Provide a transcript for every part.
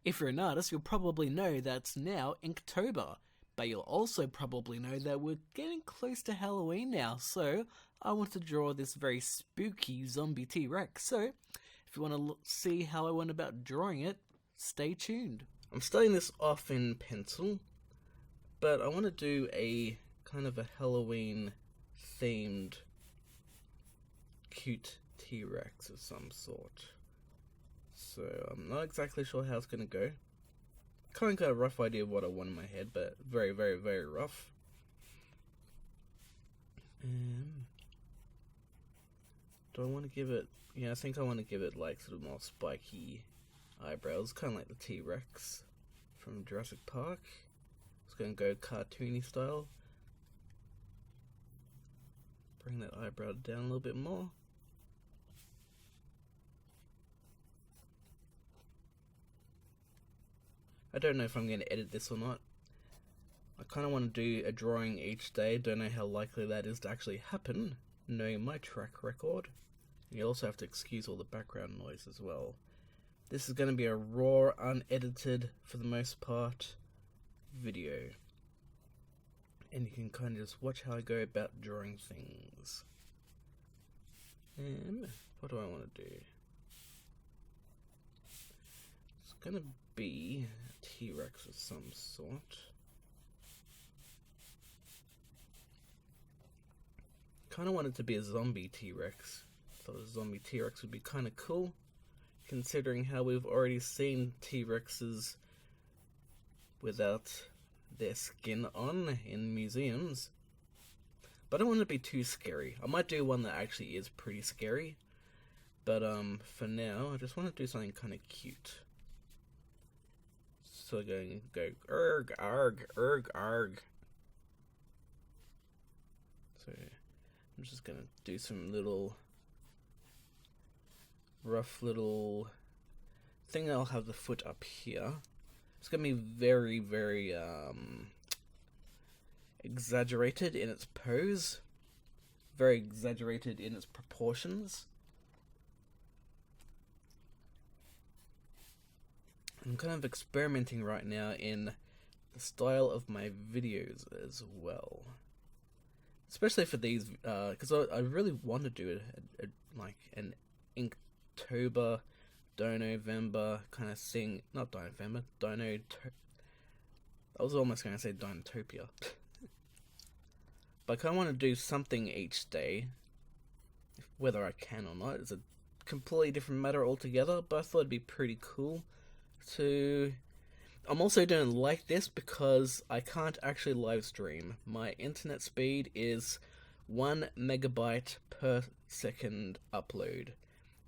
If you're an artist, you'll probably know that's now Inktober, but you'll also probably know that we're getting close to Halloween now, so I want to draw this very spooky zombie T-Rex. So, if you want to see how I went about drawing it, stay tuned. I'm starting this off in pencil, but I want to do a kind of a Halloween themed cute T-Rex of some sort. So I'm not exactly sure how it's going to go. Kind of got a rough idea of what I want in my head, but very, very, very rough. Do I want to give it... Yeah, I think I want to give it like sort of more spiky eyebrows, kind of like the T-Rex from Jurassic Park. It's going to go cartoony style. Bring that eyebrow down a little bit more. I don't know if I'm going to edit this or not. I kind of want to do a drawing each day. Don't know how likely that is to actually happen, knowing my track record. You also have to excuse all the background noise as well. This is going to be a raw, unedited, for the most part, video. And you can kind of just watch how I go about drawing things. And what do I want to do? It's going to be a T-Rex of some sort. Kind of want it to be a zombie T-Rex. Thought a zombie T-Rex would be kind of cool, considering how we've already seen T-Rexes without their skin on in museums. But I don't want it to be too scary. I might do one that actually is pretty scary, but for now I just want to do something kind of cute. So I'm going to go erg arg erg arg. So I'm just going to do some little rough little thing. I'll have the foot up here. It's going to be very, very exaggerated in its pose. Very exaggerated in its proportions. I'm kind of experimenting right now in the style of my videos as well. Especially for these, because I really want to do like an Inktober, Dino-November kind of thing. Not Dino-November, I was almost going to say Dinotopia. But I kind of want to do something each day. Whether I can or not is a completely different matter altogether, but I thought it'd be pretty cool to... I'm also doing like this because I can't actually live stream. My internet speed is 1 megabyte per second upload,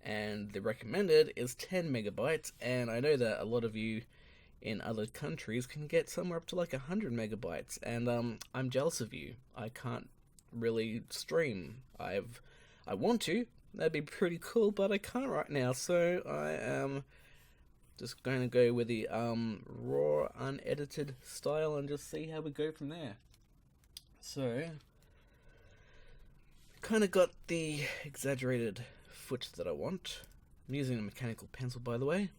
and the recommended is 10 megabytes, and I know that a lot of you in other countries can get somewhere up to like 100 megabytes, and I'm jealous of you. I can't really stream. I want to, that'd be pretty cool, but I can't right now, so I am just going to go with the raw, unedited style and just see how we go from there. So, kind of got the exaggerated foot that I want. I'm using a mechanical pencil, by the way.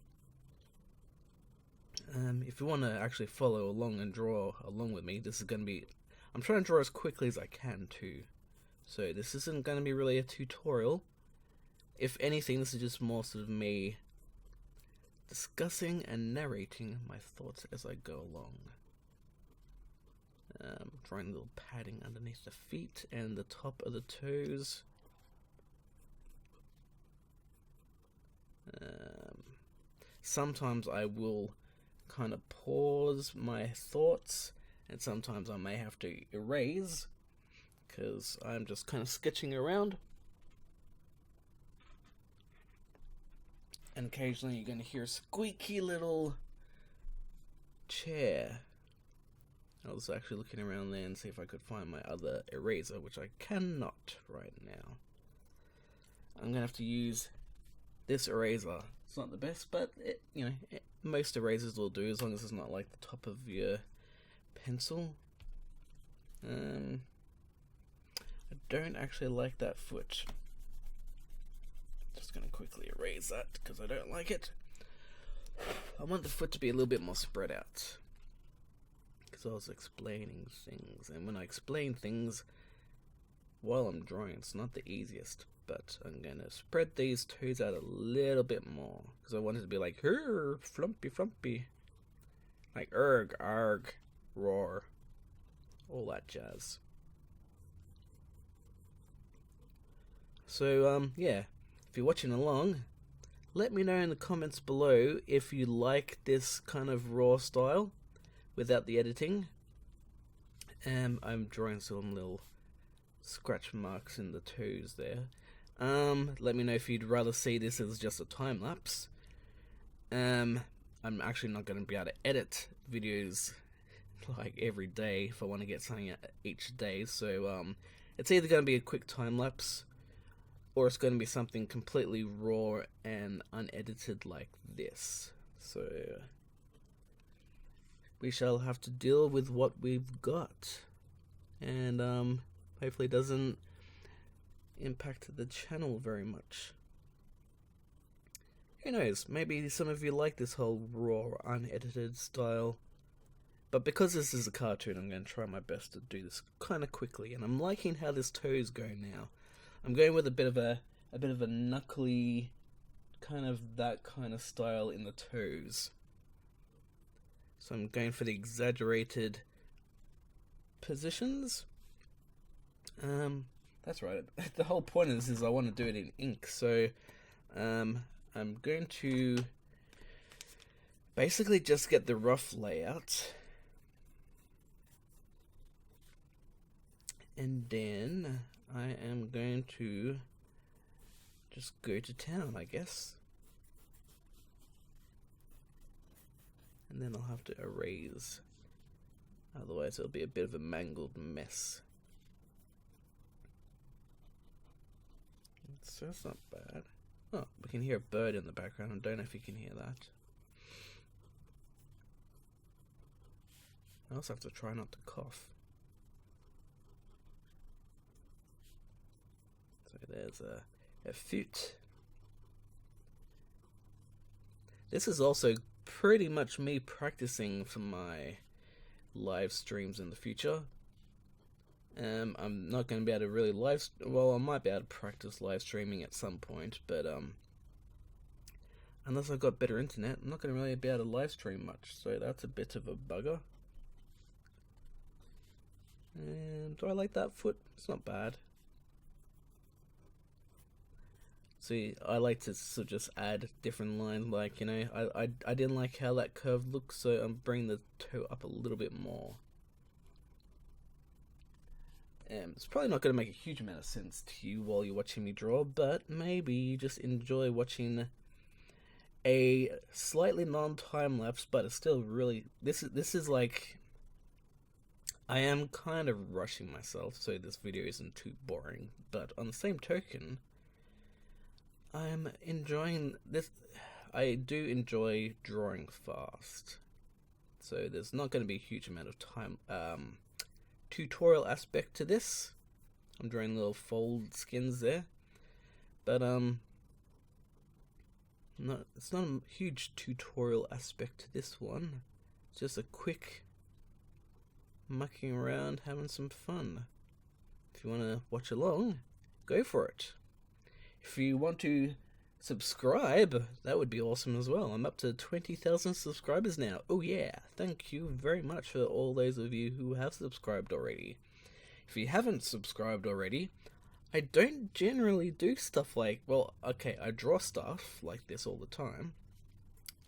If you want to actually follow along and draw along with me, this is going to be... I'm trying to draw as quickly as I can too. So this isn't going to be really a tutorial. If anything, this is just more sort of me discussing and narrating my thoughts as I go along. Drawing a little padding underneath the feet and the top of the toes. Sometimes I will kind of pause my thoughts, and sometimes I may have to erase because I'm just kind of sketching around. And occasionally you're going to hear a squeaky little chair. I was actually looking around there and see if I could find my other eraser, which I cannot right now. I'm going to have to use this eraser. It's not the best, but most erasers will do as long as it's not like the top of your pencil. I don't actually like that foot. Just going to quickly erase that because I don't like it. I want the foot to be a little bit more spread out, because I was explaining things, and when I explain things while I'm drawing, it's not the easiest, but I'm going to spread these toes out a little bit more, because I want it to be like, flumpy flumpy, like erg, arg, roar, all that jazz. So, yeah, if you're watching along, let me know in the comments below if you like this kind of raw style without the editing. I'm drawing some little scratch marks in the toes there. Let me know if you'd rather see this as just a time lapse. I'm actually not going to be able to edit videos like every day if I want to get something out each day, so it's either going to be a quick time lapse, or it's going to be something completely raw and unedited like this. So we shall have to deal with what we've got, and hopefully it doesn't impact the channel very much. Who knows, maybe some of you like this whole raw, unedited style. But because this is a cartoon, I'm going to try my best to do this kind of quickly, and I'm liking how this toes go now. I'm going with a bit of a knuckly, that kind of style in the toes. So I'm going for the exaggerated positions. That's right. The whole point of this is I want to do it in ink. So I'm going to basically just get the rough layout, and then I am going to just go to town, I guess. And then I'll have to erase. Otherwise it'll be a bit of a mangled mess. So that's not bad. Oh, we can hear a bird in the background. I don't know if you can hear that. I also have to try not to cough. So there's a foot. This is also pretty much me practicing for my live streams in the future. I'm not going to be able to really well, I might be able to practice live streaming at some point, but unless I've got better internet, I'm not going to really be able to live stream much, so that's a bit of a bugger. And do I like that foot? It's not bad. See, I like to sort of just add different lines, like, you know, I didn't like how that curve looks, so I'm bringing the toe up a little bit more. It's probably not going to make a huge amount of sense to you while you're watching me draw, but maybe you just enjoy watching a slightly non-time lapse, but it's still really, this is like, I am kind of rushing myself so this video isn't too boring, but on the same token, I'm enjoying this. I do enjoy drawing fast, so there's not going to be a huge amount of time tutorial aspect to this. I'm drawing little fold skins there, but it's not a huge tutorial aspect to this one. It's just a quick mucking around, having some fun. If you want to watch along, go for it. If you want to subscribe, that would be awesome as well. I'm up to 20,000 subscribers now. Oh yeah, thank you very much for all those of you who have subscribed already. If you haven't subscribed already, I don't generally do stuff like, well, okay, I draw stuff like this all the time,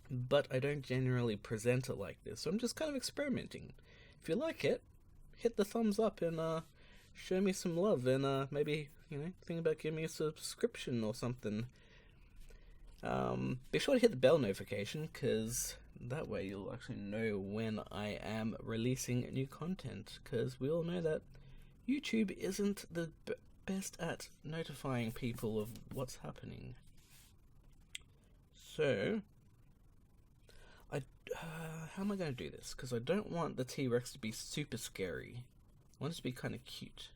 but I don't generally present it like this, so I'm just kind of experimenting. If you like it, hit the thumbs up and show me some love, and maybe, you know, think about giving me a subscription or something. Be sure to hit the bell notification, because that way you'll actually know when I am releasing new content, because we all know that YouTube isn't the best at notifying people of what's happening. So, how am I going to do this? Because I don't want the T-Rex to be super scary. I want it to be kind of cute.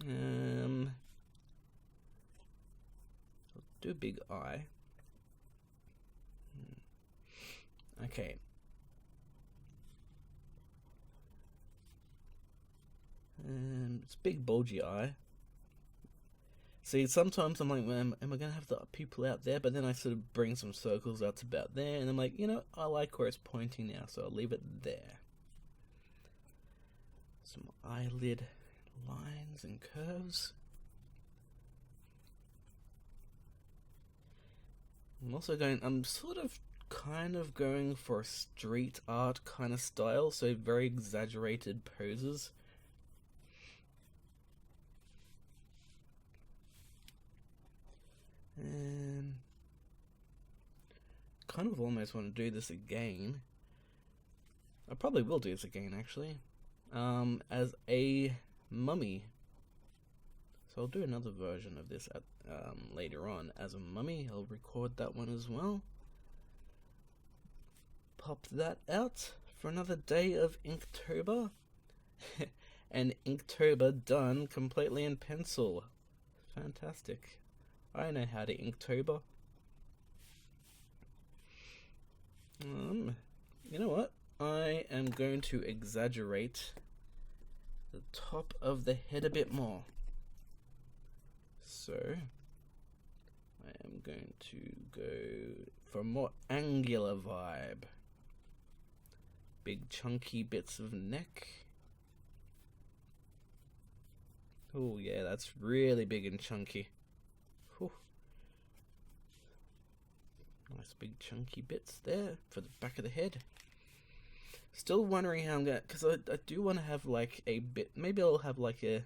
I'll do a big eye. Okay. It's big bulgy eye. See, sometimes I'm like, am I going to have the pupil out there? But then I sort of bring some circles out to about there, and I'm like, I like where it's pointing now, so I'll leave it there. Some eyelid lines and curves. I'm kind of going for a street art kind of style, so very exaggerated poses. And kind of almost want to do this again. I probably will do this again, actually. As a mummy. So I'll do another version of this later on as a mummy. I'll record that one as well. Pop that out for another day of Inktober. And Inktober done completely in pencil. Fantastic. I know how to Inktober. You know what? I am going to exaggerate the top of the head a bit more. So, I am going to go for a more angular vibe. Big chunky bits of neck. Oh yeah, that's really big and chunky. Whew. Nice big chunky bits there for the back of the head. Still wondering how I'm gonna, because I do want to have like a bit, maybe I'll have like a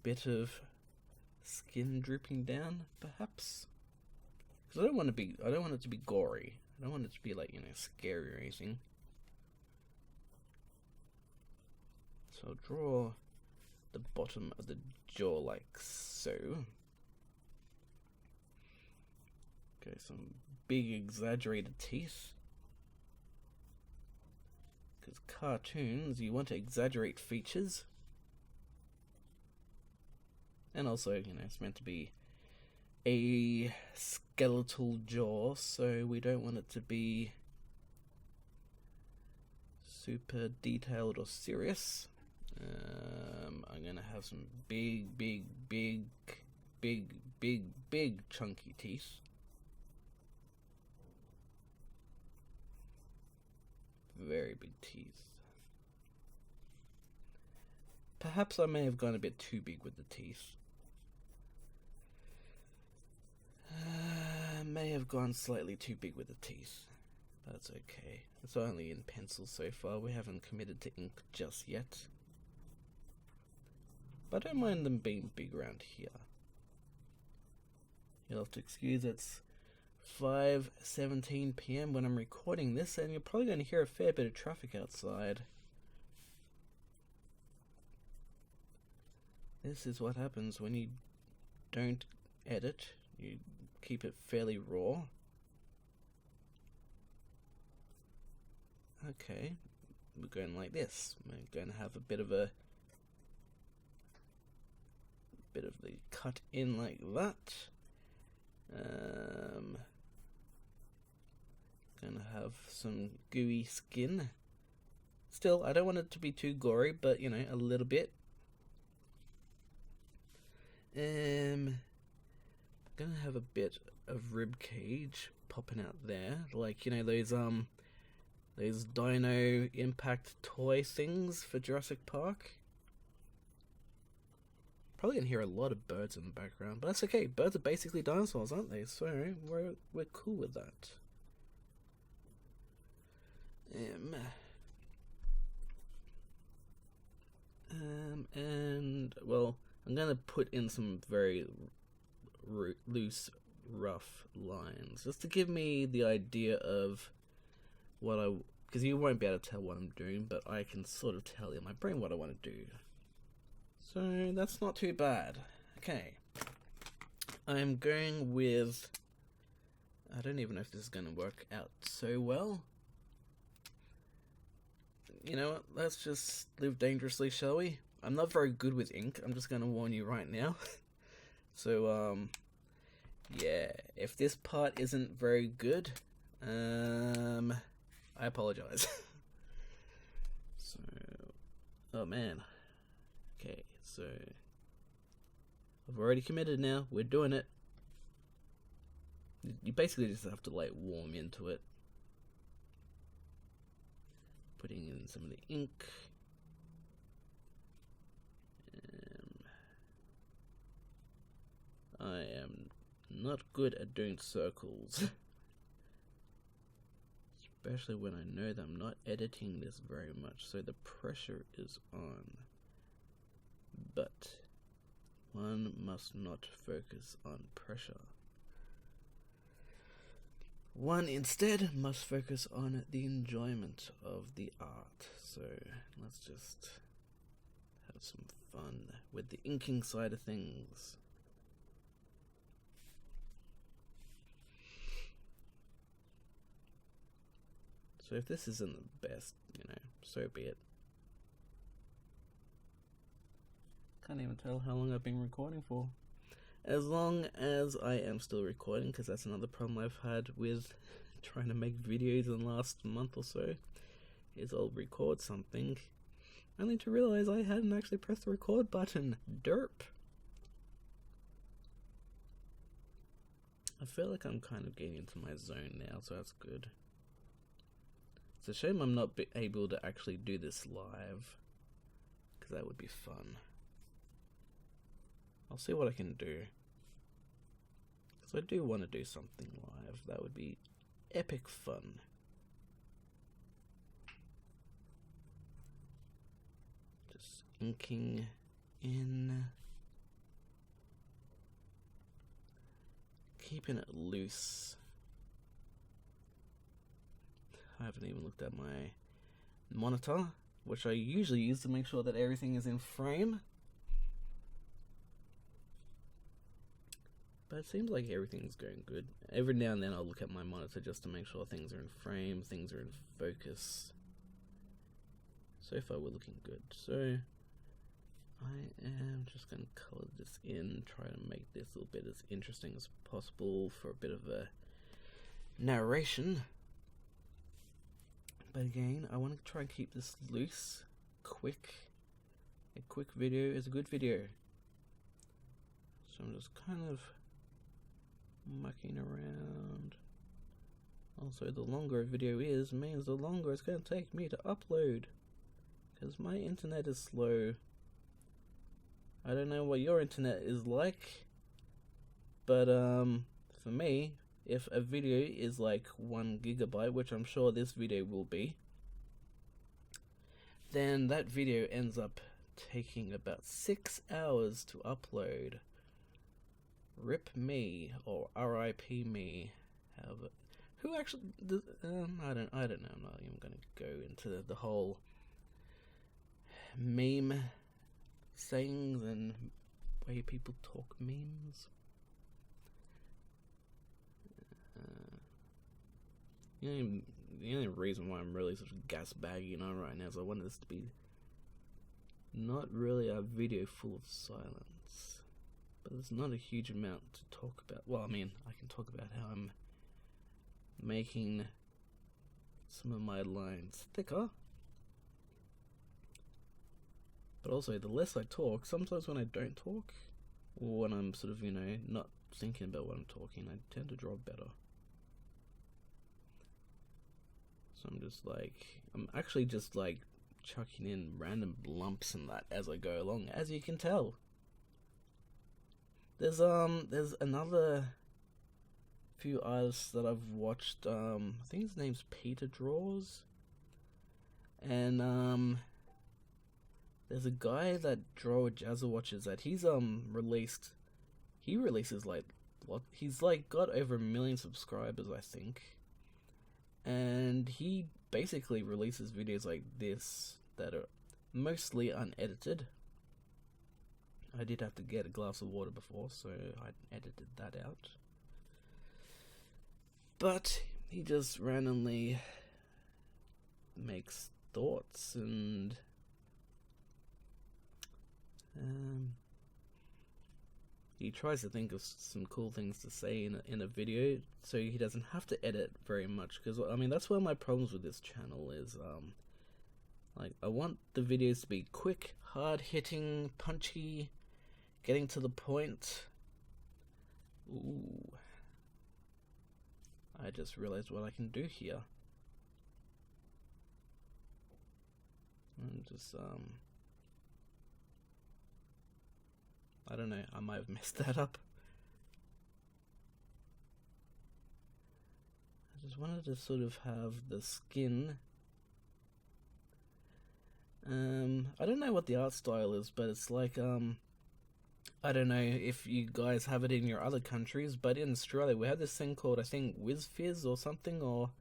bit of skin dripping down, perhaps. Because I don't want it to be gory. I don't want it to be like, scary or anything. So I'll draw the bottom of the jaw like so. Okay, some big exaggerated teeth. Because cartoons, you want to exaggerate features. And also, it's meant to be a skeletal jaw, so we don't want it to be super detailed or serious. I'm gonna have some big chunky teeth. Very big teeth. Perhaps I may have gone a bit too big with the teeth. May have gone slightly too big with the teeth. That's okay. It's only in pencil so far. We haven't committed to ink just yet. But I don't mind them being big around here. You'll have to excuse it's 5:17 PM when I'm recording this, and you're probably going to hear a fair bit of traffic outside. This is what happens when you don't edit. You keep it fairly raw. Okay, we're going like this. We're going to have a bit of the cut in like that. Gonna have some gooey skin. Still, I don't want it to be too gory, but a little bit. Gonna have a bit of rib cage popping out there, like those dino impact toy things for Jurassic Park. Probably gonna hear a lot of birds in the background, but that's okay. Birds are basically dinosaurs, aren't they? So we're cool with that. And well, I'm gonna put in some very loose, rough lines just to give me the idea of because you won't be able to tell what I'm doing, but I can sort of tell in my brain what I want to do. So that's not too bad. Okay. I'm going with, I don't even know if this is going to work out so well. You know what? Let's just live dangerously, shall we? I'm not very good with ink. I'm just going to warn you right now. So, Yeah, if this part isn't very good, I apologize. So, oh man. Okay, so I've already committed now. We're doing it. You basically just have to like warm into it. Putting in some of the ink. I am not good at doing circles. Especially when I know that I'm not editing this very much, so the pressure is on. But one must not focus on pressure. One instead must focus on the enjoyment of the art. So let's just have some fun with the inking side of things. So if this isn't the best, so be it. Can't even tell how long I've been recording for. As long as I am still recording, because that's another problem I've had with trying to make videos in the last month or so, is I'll record something, only to realize I hadn't actually pressed the record button. Derp. I feel like I'm kind of getting into my zone now, so that's good. It's a shame I'm not able to actually do this live, because that would be fun. I'll see what I can do, because I do want to do something live. That would be epic fun. Just inking in, keeping it loose. I haven't even looked at my monitor, which I usually use to make sure that everything is in frame. But it seems like everything's going good. Every now and then I'll look at my monitor just to make sure things are in frame, things are in focus. So far we're looking good. So I am just going to color this in, try to make this a little bit as interesting as possible for a bit of a narration. But again, I want to try and keep this loose, quick. A quick video is a good video. So I'm just kind of mucking around. Also, the longer a video is means the longer it's going to take me to upload, because my internet is slow. I don't know what your internet is like, but for me, if a video is like 1 gigabyte, which I'm sure this video will be, then that video ends up taking about 6 hours to upload. Rip me, or RIP me. Who actually does, I don't know. I'm not even going to go into the whole meme sayings and way people talk memes. The only reason why I'm really sort of gas bagging on right now is I want this to be not really a video full of silence. But there's not a huge amount to talk about. Well, I mean, I can talk about how I'm making some of my lines thicker. But also, the less I talk, sometimes when I don't talk, or when I'm sort of, not thinking about what I'm talking, I tend to draw better. So I'm actually just like chucking in random lumps and that as I go along, as you can tell. There's another few artists that I've watched. I think his name's Peter Draws, and there's a guy that Draw Jazza watches that he's releases like he's like got over 1 million subscribers, I think, and he basically releases videos like this that are mostly unedited. I did have to get a glass of water before, so I edited that out. But he just randomly makes thoughts and he tries to think of some cool things to say in a video, so he doesn't have to edit very much. Because I mean, that's one of my problems with this channel is like, I want the videos to be quick, hard hitting, punchy, getting to the point. Ooh, I just realized what I can do here. And just I don't know, I might have messed that up. I just wanted to sort of have the skin. I don't know what the art style is, but it's like, I don't know if you guys have it in your other countries, but in Australia we have this thing called, I think, Whiz or something, or,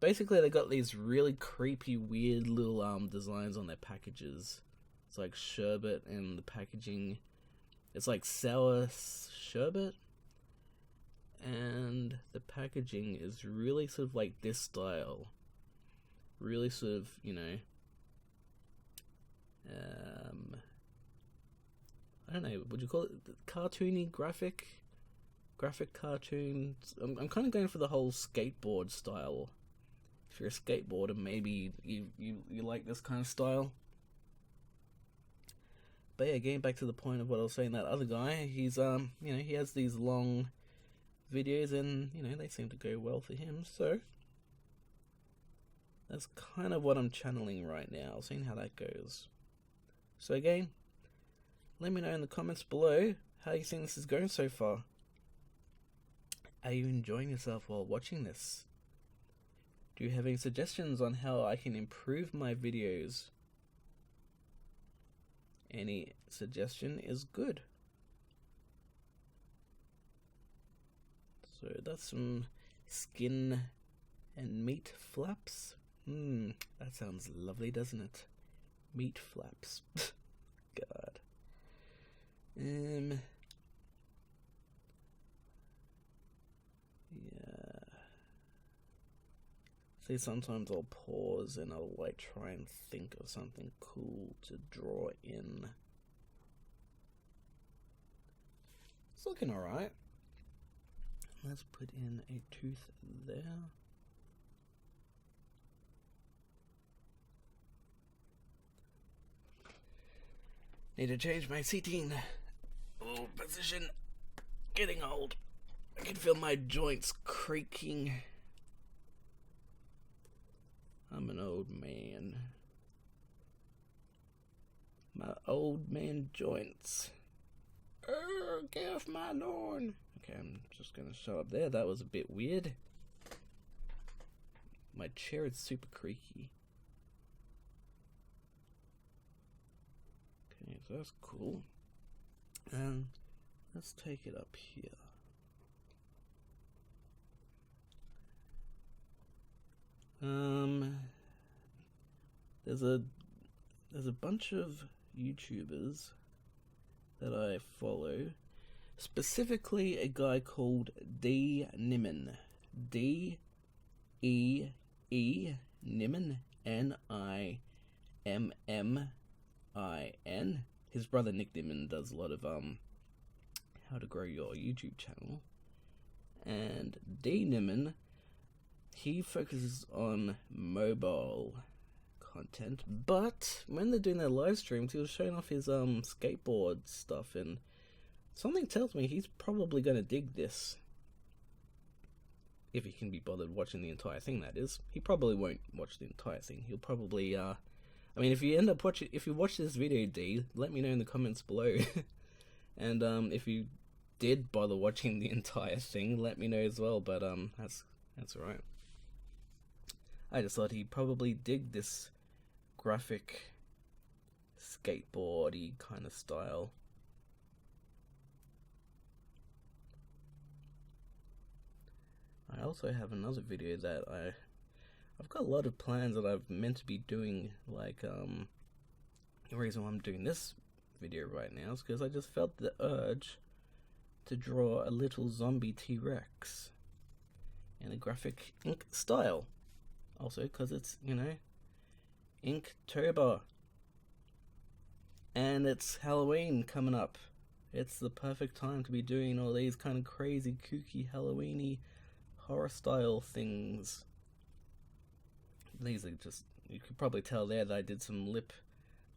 basically they got these really creepy, weird little, designs on their packages. It's like sherbet, and the packaging, it's like sour sherbet, and the packaging is really sort of like this style. Really sort of, you know, I don't know, would you call it cartoony, graphic cartoons? I'm kind of going for the whole skateboard style. If you're a skateboarder, maybe you like this kind of style. But yeah, getting back to the point of what I was saying, that other guy, he's, you know, he has these long videos, and, you know, they seem to go well for him, so that's kind of what I'm channeling right now, seeing how that goes. So again, let me know in the comments below how you think this is going so far. Are you enjoying yourself while watching this? Do you have any suggestions on how I can improve my videos? Any suggestion is good. So that's some skin and meat flaps. That sounds lovely, doesn't it? Meat flaps. God. Yeah. See, sometimes I'll pause and I'll like try and think of something cool to draw in. It's looking alright. Let's put in a tooth there. Need to change my seating. Oh, position. Getting old. I can feel my joints creaking. I'm an old man. My old man joints. Get off my lawn. Okay, I'm just gonna show up there. That was a bit weird. My chair is super creaky. Okay, so that's cool. And let's take it up here. There's a bunch of YouTubers that I follow, specifically a guy called D Nimmin. D-E-E Nimmin, N-I-M-M-I-N. His brother Nick Nimmin does a lot of how to grow your YouTube channel. And D Nimmin, he focuses on mobile content, but when they're doing their live streams, he was showing off his skateboard stuff, and something tells me he's probably going to dig this. If he can be bothered watching the entire thing, that is. He probably won't watch the entire thing. He'll probably, I mean, if you end up watching, if you watch this video, D, let me know in the comments below. And if you did bother watching the entire thing, let me know as well. But that's alright. I just thought he'd probably dig this graphic skateboardy kind of style. I also have another video that I've got a lot of plans that I've meant to be doing, like the reason why I'm doing this video right now is because I just felt the urge to draw a little zombie T-Rex in a graphic ink style. Also because it's, you know, Inktober. And it's Halloween coming up. It's the perfect time to be doing all these kind of crazy, kooky, Halloweeny, horror style things. These are just, you could probably tell there that I did some lip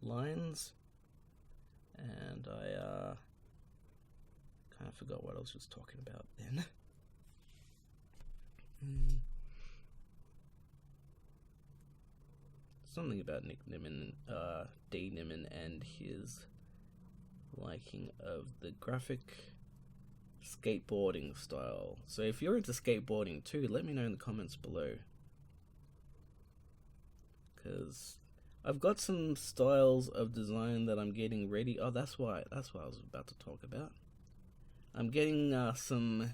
lines. And I kind of forgot what I was just talking about then. Something about Nick Nimmin, D. Nimmin, and his liking of the graphic skateboarding style. So if you're into skateboarding too, let me know in the comments below. Because I've got some styles of design that I'm getting ready. Oh, that's what I was about to talk about. I'm getting some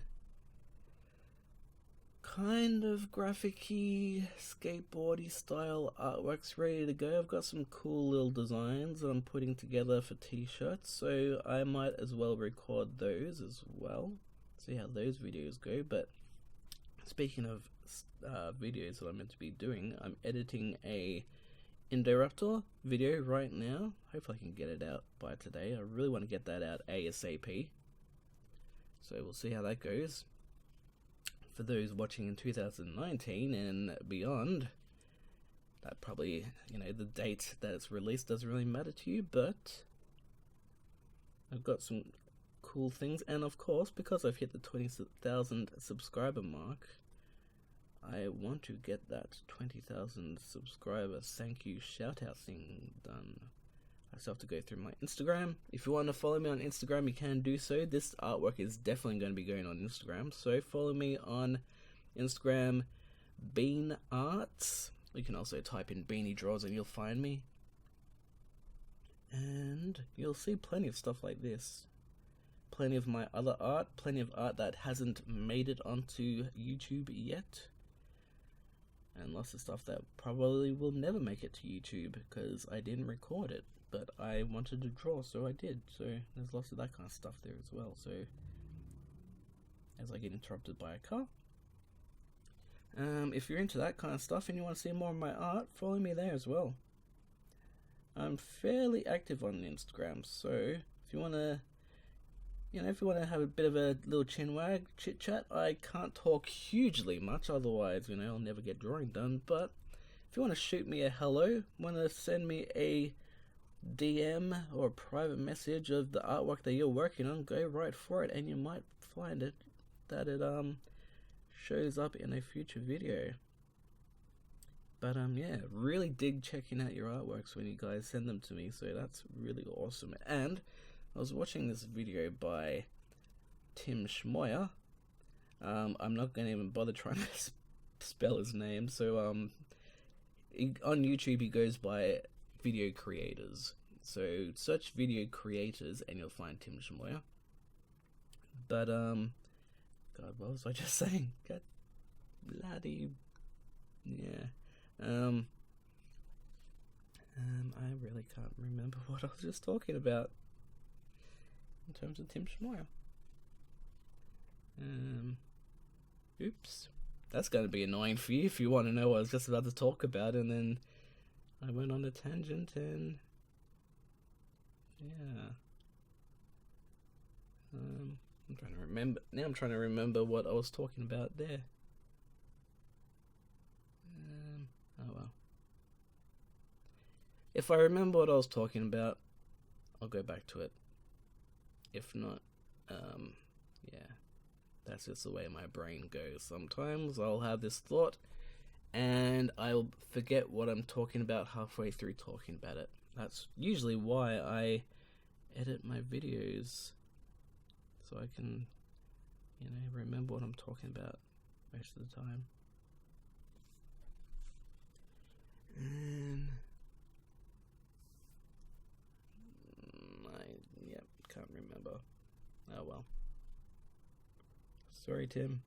kind of graphic-y, skateboardy style artworks ready to go. I've got some cool little designs that I'm putting together for t-shirts, so I might as well record those as well. See how those videos go. But speaking of videos that I'm meant to be doing, I'm editing a Indoraptor video right now. Hopefully I can get it out by today. I really want to get that out ASAP. So we'll see how that goes. For those watching in 2019 and beyond, that probably, the date that it's released doesn't really matter to you, but I've got some cool things. And of course, because I've hit the 20,000 subscriber mark, I want to get that 20,000 subscriber thank you shout out thing done. I still have to go through my Instagram. If you want to follow me on Instagram, you can do so. This artwork is definitely going to be going on Instagram, so follow me on Instagram, Bean Arts. You can also type in Beanie Draws and you'll find me. And you'll see plenty of stuff like this. Plenty of my other art, plenty of art that hasn't made it onto YouTube yet. And lots of stuff that probably will never make it to YouTube because I didn't record it. But I wanted to draw, so I did. So there's lots of that kind of stuff there as well. So as I get interrupted by a car. If you're into that kind of stuff and you want to see more of my art, follow me there as well. I'm fairly active on Instagram, so if you want to, have a bit of a little chinwag chit chat, I can't talk hugely much, otherwise, I'll never get drawing done. But if you want to shoot me a hello, want to send me a DM or a private message of the artwork that you're working on, go right for it, and you might find it that it shows up in a future video. But yeah, really dig checking out your artworks when you guys send them to me, so that's really awesome. And I was watching this video by Tim Schmoyer. I'm not going to even bother trying to spell his name. So on YouTube he goes by video creators. So search video creators and you'll find Tim Schmoyer. But God, what was I just saying? God bloody yeah. I really can't remember what I was just talking about in terms of Tim Schmoyer. Oops. That's going to be annoying for you if you want to know what I was just about to talk about, and then I went on a tangent, and yeah. I'm trying to remember. Now I'm trying to remember what I was talking about there. Oh well. If I remember what I was talking about, I'll go back to it. If not, yeah. That's just the way my brain goes. Sometimes I'll have this thought, and I'll forget what I'm talking about halfway through talking about it. That's usually why I edit my videos, so I can, remember what I'm talking about most of the time. And can't remember. Oh well. Sorry, Tim.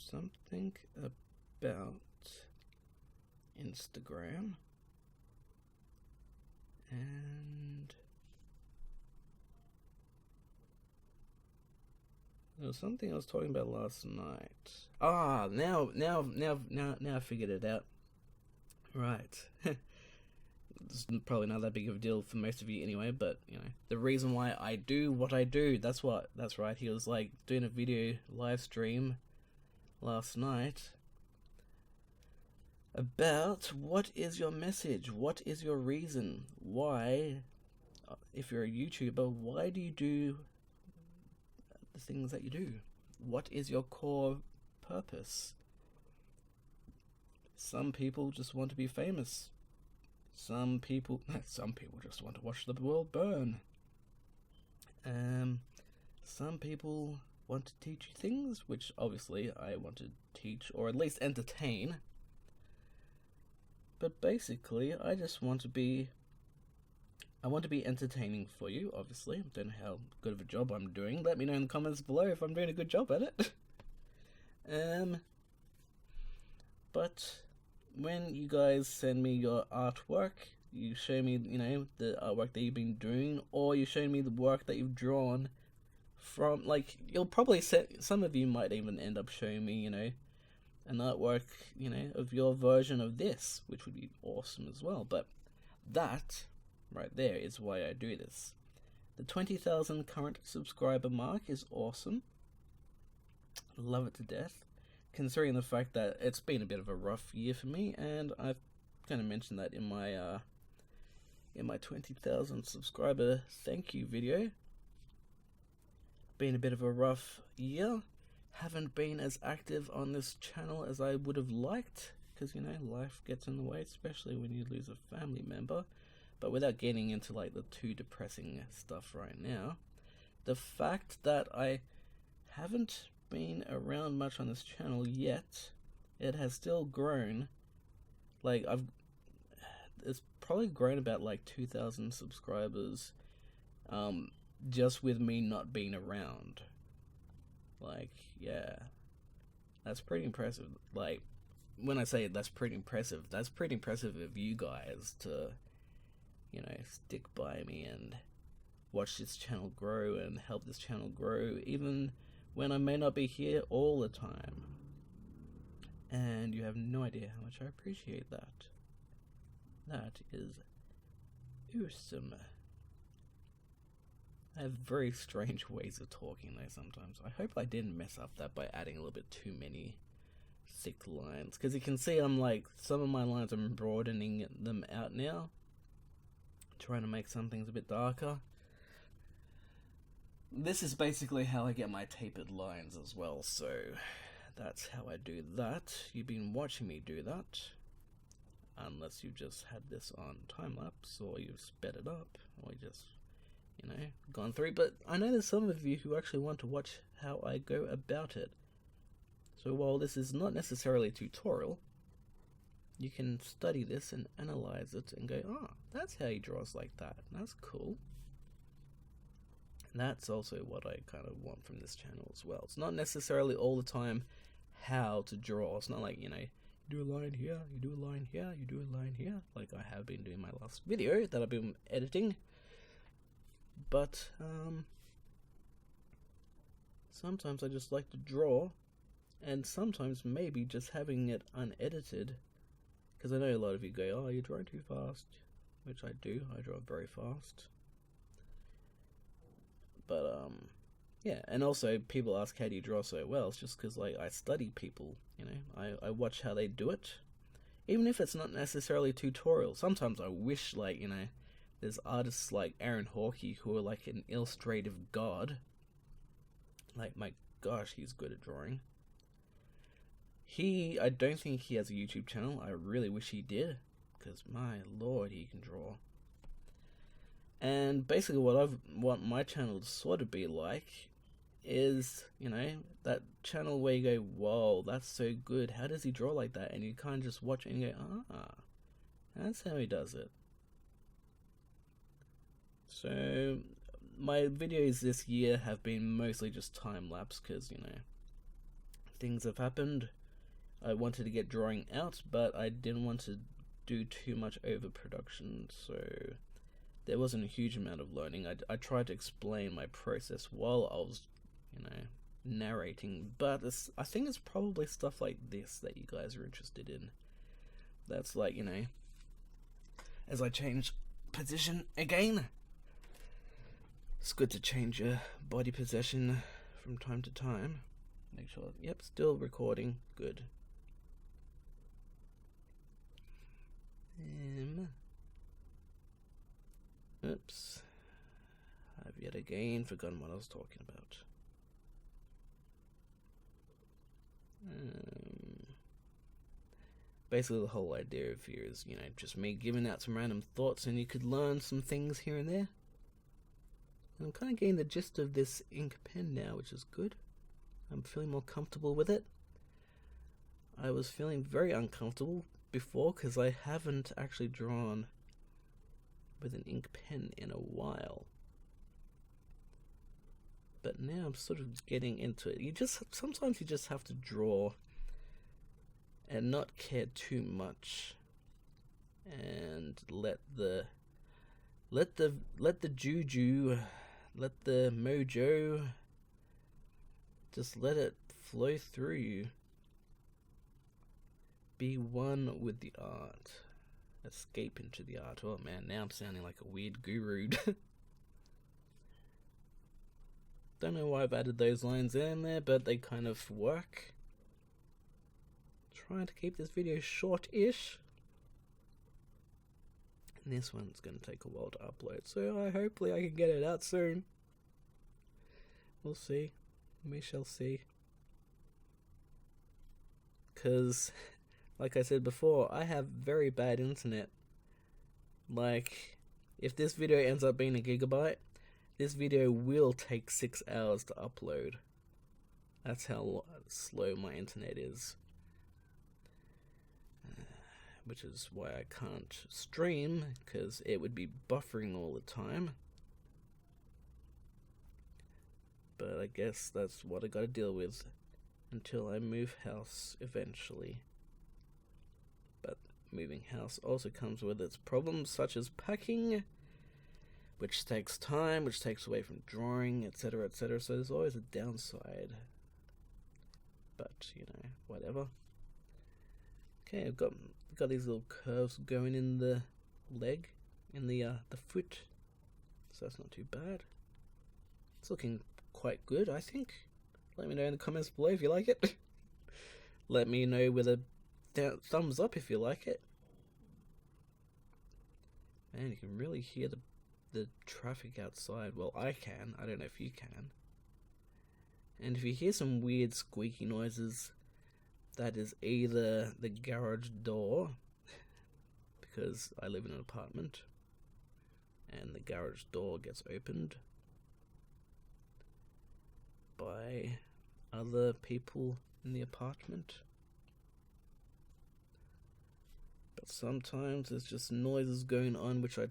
Something about Instagram and there was something I was talking about last night. Now I figured it out. Right. it's probably not that big of a deal for most of you anyway, but, you know, the reason why I do what I do, that's right, he was, like, doing a video live stream last night about what is your message, what is your reason, why, if you're a YouTuber, why do you do the things that you do? What is your core purpose? Some people just want to be famous. Some people just want to watch the world burn. Some people want to teach you things, which obviously I want to teach, or at least entertain. But basically, I want to be entertaining for you, obviously. I don't know how good of a job I'm doing. Let me know in the comments below if I'm doing a good job at it. But when you guys send me your artwork, you show me, you know, the artwork that you've been doing, or you show me the work that you've drawn from, like, you'll probably some of you might even end up showing me, you know, an artwork, you know, of your version of this, which would be awesome as well. But that right there is why I do this. The 20,000 current subscriber mark is awesome. Love it to death, considering the fact that it's been a bit of a rough year for me, and I've kind of mentioned that in my 20,000 subscriber thank you video. Been a bit of a rough year. Haven't been as active on this channel as I would have liked, because, you know, life gets in the way, especially when you lose a family member. But without getting into, like, the too depressing stuff right now, the fact that I haven't been around much on this channel yet, it has still grown. Like, it's probably grown about, like, 2,000 subscribers, just with me not being around. Like, yeah, that's pretty impressive. Like, when I say that's pretty impressive of you guys to, you know, stick by me and watch this channel grow and help this channel grow, even when I may not be here all the time. And you have no idea how much I appreciate that. That is awesome. I have very strange ways of talking though sometimes. I hope I didn't mess up that by adding a little bit too many thick lines, because you can see I'm like, some of my lines I'm broadening them out now, trying to make some things a bit darker. This is basically how I get my tapered lines as well, so that's how I do that. You've been watching me do that, unless you've just had this on time-lapse, or you've sped it up, or you just, you know, gone through. But I know there's some of you who actually want to watch how I go about it. So while this is not necessarily a tutorial, you can study this and analyze it and go, oh, that's how he draws like that. That's cool. And that's also what I kind of want from this channel as well. It's not necessarily all the time how to draw. It's not like, you know, you do a line here, you do a line here, you do a line here, like I have been doing my last video that I've been editing. But sometimes I just like to draw, and sometimes maybe just having it unedited, because I know a lot of you go, oh, you're drawing too fast, which I do. I draw very fast. But yeah, and also people ask, how do you draw so well? It's just because, like, I study people, you know, I watch how they do it, even if it's not necessarily tutorial. Sometimes I wish, like, you know, there's artists like Aaron Hawkey who are like an illustrative god. Like, my gosh, he's good at drawing. I don't think he has a YouTube channel. I really wish he did, because my lord, he can draw. And basically what I want my channel to sort of be like is, you know, that channel where you go, whoa, that's so good, how does he draw like that? And you kind of just watch it and go, ah, that's how he does it. So my videos this year have been mostly just time-lapse, because, you know, things have happened. I wanted to get drawing out, but I didn't want to do too much overproduction, so there wasn't a huge amount of learning. I tried to explain my process while I was, you know, narrating, but I think it's probably stuff like this that you guys are interested in. That's like, you know, as I change position again. It's good to change your body position from time to time. Make sure, yep, still recording, good. Oops. I've yet again forgotten what I was talking about. Basically the whole idea of here is, just me giving out some random thoughts, and you could learn some things here and there. And I'm kind of getting the gist of this ink pen now, which is good. I'm feeling more comfortable with it. I was feeling very uncomfortable before because I haven't actually drawn with an ink pen in a while. But now I'm sort of getting into it. Sometimes you just have to draw and not care too much, and let the juju, let the mojo, just let it flow through you. Be one with the art. Escape into the art. Oh man, now I'm sounding like a weird guru. Don't know why I've added those lines in there, but they kind of work. Trying to keep this video short-ish. And this one's going to take a while to upload, so hopefully I can get it out soon. We'll see. We shall see. Because, like I said before, I have very bad internet. Like, if this video ends up being a gigabyte, this video will take 6 hours to upload. That's how slow my internet is. Which is why I can't stream, because it would be buffering all the time. But I guess that's what I gotta deal with until I move house eventually. But moving house also comes with its problems, such as packing, which takes time, which takes away from drawing, etc, etc. So there's always a downside. But, whatever. Okay, I've got these little curves going in the leg, in the foot, so that's not too bad. It's looking quite good, I think. Let me know in the comments below if you like it. Let me know with a thumbs up if you like it. Man, you can really hear the traffic outside. Well, I can. I don't know if you can. And if you hear some weird squeaky noises, that is either the garage door, because I live in an apartment, and the garage door gets opened by other people in the apartment. But sometimes there's just noises going on, which I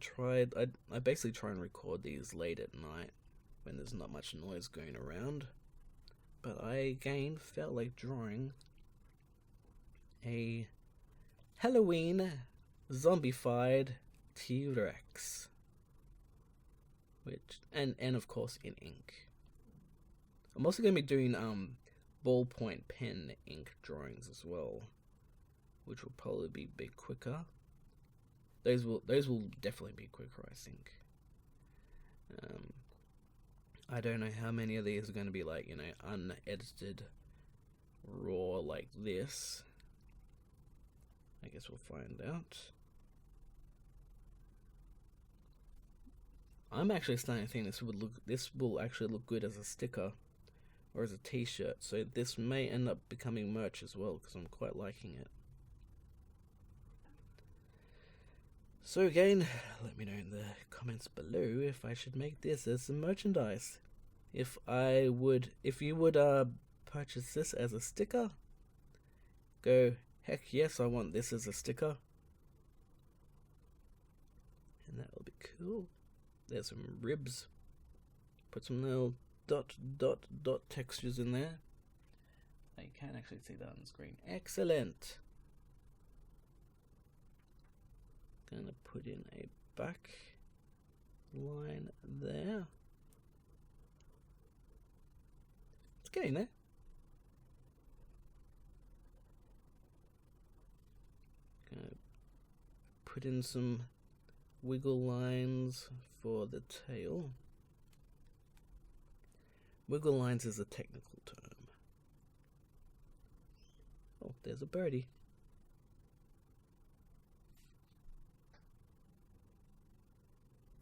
basically try and record these late at night when there's not much noise going around. But I again felt like drawing a Halloween zombified T-Rex, and of course in ink. I'm also going to be doing ballpoint pen ink drawings as well, which will probably be a bit quicker. Those will definitely be quicker, I think. I don't know how many of these are going to be like, unedited raw like this. I guess we'll find out. I'm actually starting to think this will actually look good as a sticker or as a t-shirt, so this may end up becoming merch as well, because I'm quite liking it. So again, let me know in the comments below if I should make this as some merchandise. If you would purchase this as a sticker, go, heck yes, I want this as a sticker. And that will be cool. There's some ribs. Put some little dot textures in there. Now you can actually see that on the screen. Excellent. Gonna put in a back line there. It's getting there. Gonna put in some wiggle lines for the tail. Wiggle lines is a technical term. Oh, there's a birdie.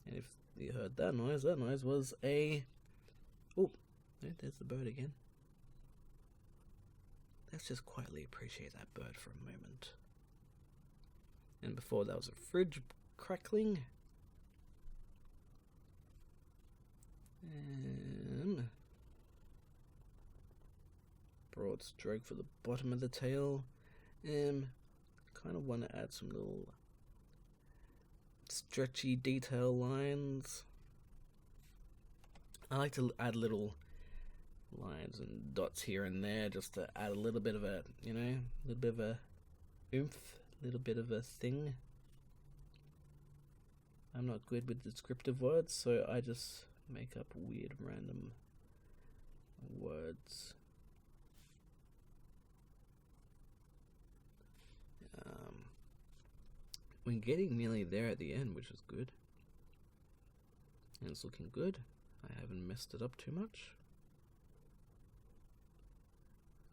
And if you heard that noise was a... Oh, there's the bird again. Let's just quietly appreciate that bird for a moment. And before that was a fridge crackling. Broad stroke for the bottom of the tail. Kind of want to add some little stretchy detail lines. I like to add little lines and dots here and there just to add a little bit of a, you know, a little bit of a oomph, a little bit of a thing. I'm not good with descriptive words, so I just make up weird random words. We're getting nearly there at the end, which is good. And it's looking good. I haven't messed it up too much.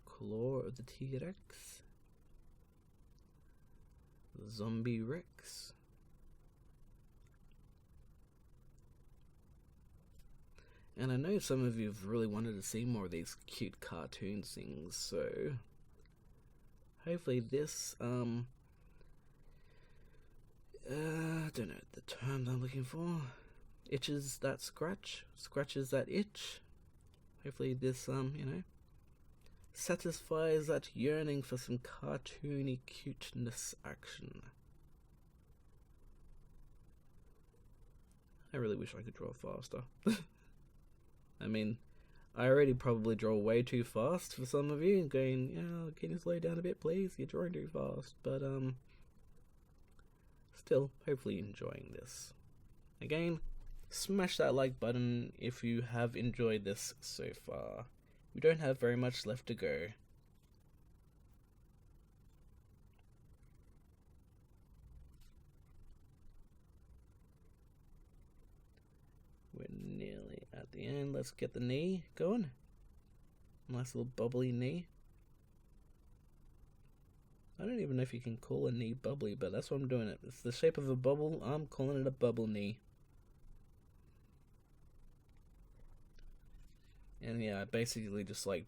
Claw of the T-Rex. Zombie Rex. And I know some of you have really wanted to see more of these cute cartoon things, so hopefully this, I don't know the term I'm looking for. Itches that scratch, scratches that itch. Hopefully this, you know, satisfies that yearning for some cartoony cuteness action. I really wish I could draw faster. I mean, I already probably draw way too fast for some of you, going, yeah, can you slow down a bit, please? You're drawing too fast. But, still, hopefully enjoying this. Again, smash that like button if you have enjoyed this so far. We don't have very much left to go. We're nearly at the end. Let's get the knee going. Nice little bubbly knee. I don't even know if you can call a knee bubbly, but that's what I'm doing it. It's the shape of a bubble. I'm calling it a bubble knee. And yeah, basically just like,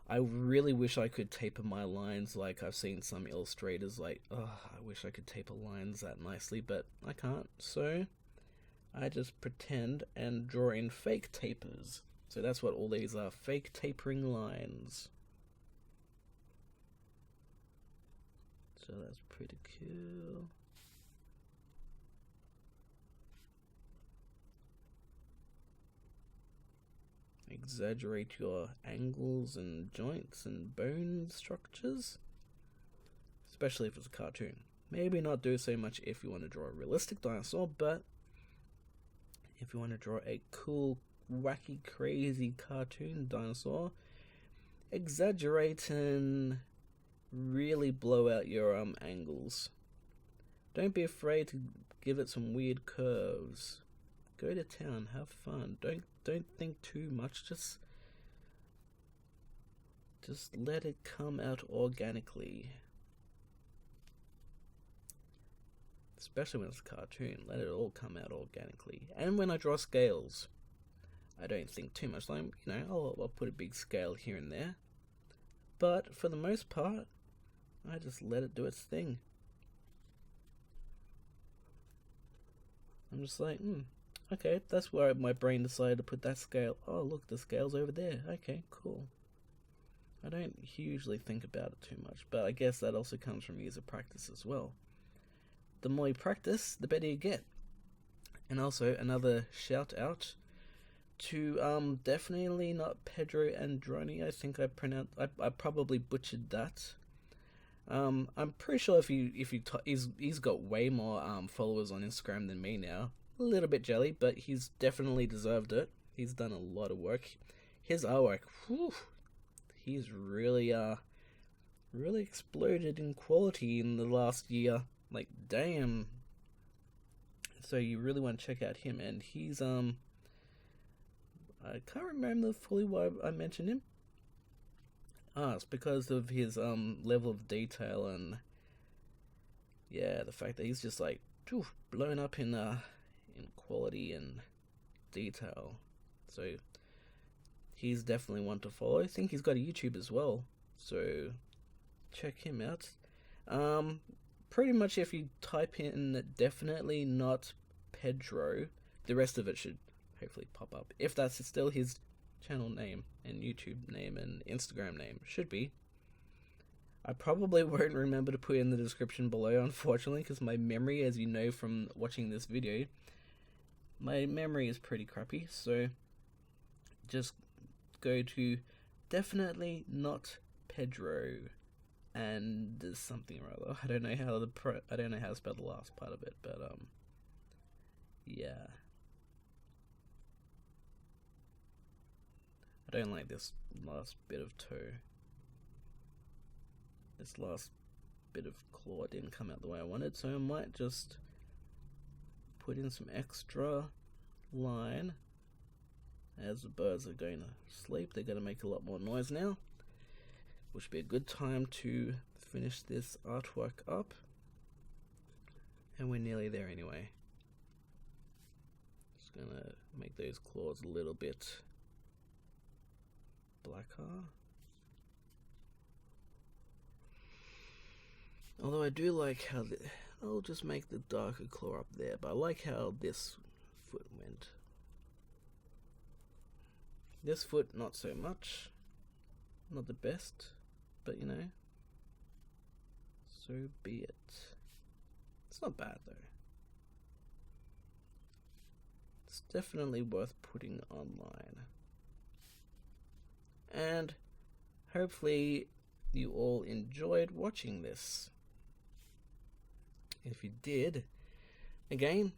I really wish I could taper my lines like I've seen some illustrators like, oh, I wish I could taper lines that nicely, but I can't. So I just pretend and draw in fake tapers. So that's what all these are, fake tapering lines. So that's pretty cool. Exaggerate your angles and joints and bone structures, especially if it's a cartoon. Maybe not do so much if you want to draw a realistic dinosaur, but if you want to draw a cool, wacky, crazy cartoon dinosaur, exaggerate and really blow out your angles. Don't be afraid to give it some weird curves. Go to town, have fun. Don't think too much. Just let it come out organically. Especially when it's a cartoon, let it all come out organically. And when I draw scales, I don't think too much. Like, you know, I'll put a big scale here and there. But for the most part, I just let it do its thing. I'm just like, okay, that's where my brain decided to put that scale. Oh, look, the scale's over there. Okay, cool. I don't hugely think about it too much, but I guess that also comes from years of practice as well. The more you practice, the better you get. And also, another shout out to definitely not Pedro Androni. I think I probably butchered that. I'm pretty sure he's got way more followers on Instagram than me now. A little bit jelly, but he's definitely deserved it. He's done a lot of work. His artwork, whew, he's really exploded in quality in the last year. Like, damn, So you really want to check out him, and he's I can't remember fully why I mentioned him. It's because of his level of detail, and yeah, the fact that he's just like blown up in quality and detail. So he's definitely one to follow. I think he's got a YouTube as well, so check him out. Pretty much if you type in definitely not Pedro, the rest of it should hopefully pop up. If that's still his channel name and YouTube name and Instagram name, should be. I probably won't remember to put in the description below, unfortunately, because my memory, as you know from watching this video, my memory is pretty crappy, so just go to definitely not Pedro and something or other. I don't know how to spell the last part of it, but yeah. I don't like this last bit of toe. This last bit of claw didn't come out the way I wanted, so I might just put in some extra line. As the birds are going to sleep, they're going to make a lot more noise now, which would be a good time to finish this artwork up. And we're nearly there anyway. Just going to make those claws a little bit blacker. Although I do like how I'll just make the darker claw up there, but I like how this foot went. This foot, not so much. Not the best, but you know, so be it. It's not bad though. It's definitely worth putting online. And hopefully you all enjoyed watching this. If you did, again,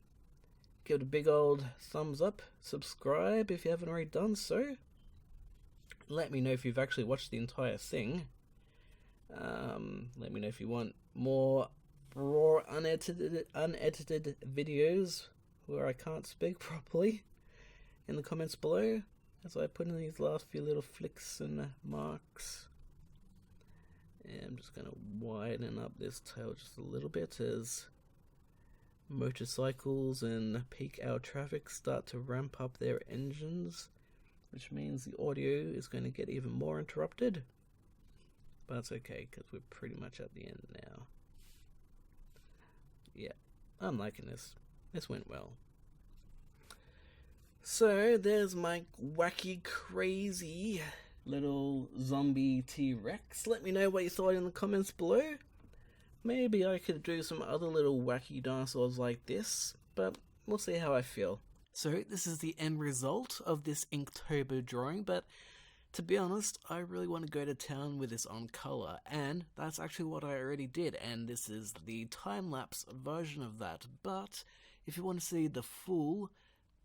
give it a big old thumbs up, subscribe if you haven't already done so. Let me know if you've actually watched the entire thing. Let me know if you want more raw, unedited videos where I can't speak properly in the comments below, as I put in these last few little flicks and marks. And I'm just going to widen up this tail just a little bit as motorcycles and peak hour traffic start to ramp up their engines, which means the audio is going to get even more interrupted. But it's okay, because we're pretty much at the end now. Yeah, I'm liking this. This went well. So, there's my wacky, crazy little zombie T-Rex. Let me know what you thought in the comments below. Maybe I could do some other little wacky dinosaurs like this, but we'll see how I feel. So this is the end result of this Inktober drawing, but to be honest, I really want to go to town with this on color, and that's actually what I already did, and this is the time-lapse version of that. But if you want to see the full,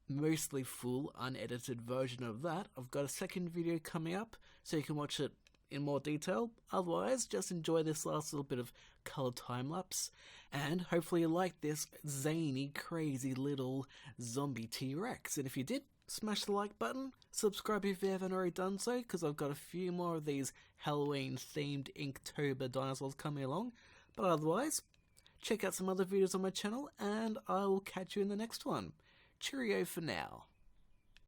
mostly full, unedited version of that, I've got a second video coming up, so you can watch it in more detail. Otherwise, just enjoy this last little bit of color time-lapse, and hopefully you like this zany, crazy little zombie T-Rex. And if you did, smash the like button, subscribe if you haven't already done so, because I've got a few more of these Halloween-themed Inktober dinosaurs coming along. But otherwise, check out some other videos on my channel, and I will catch you in the next one. Cheerio for now.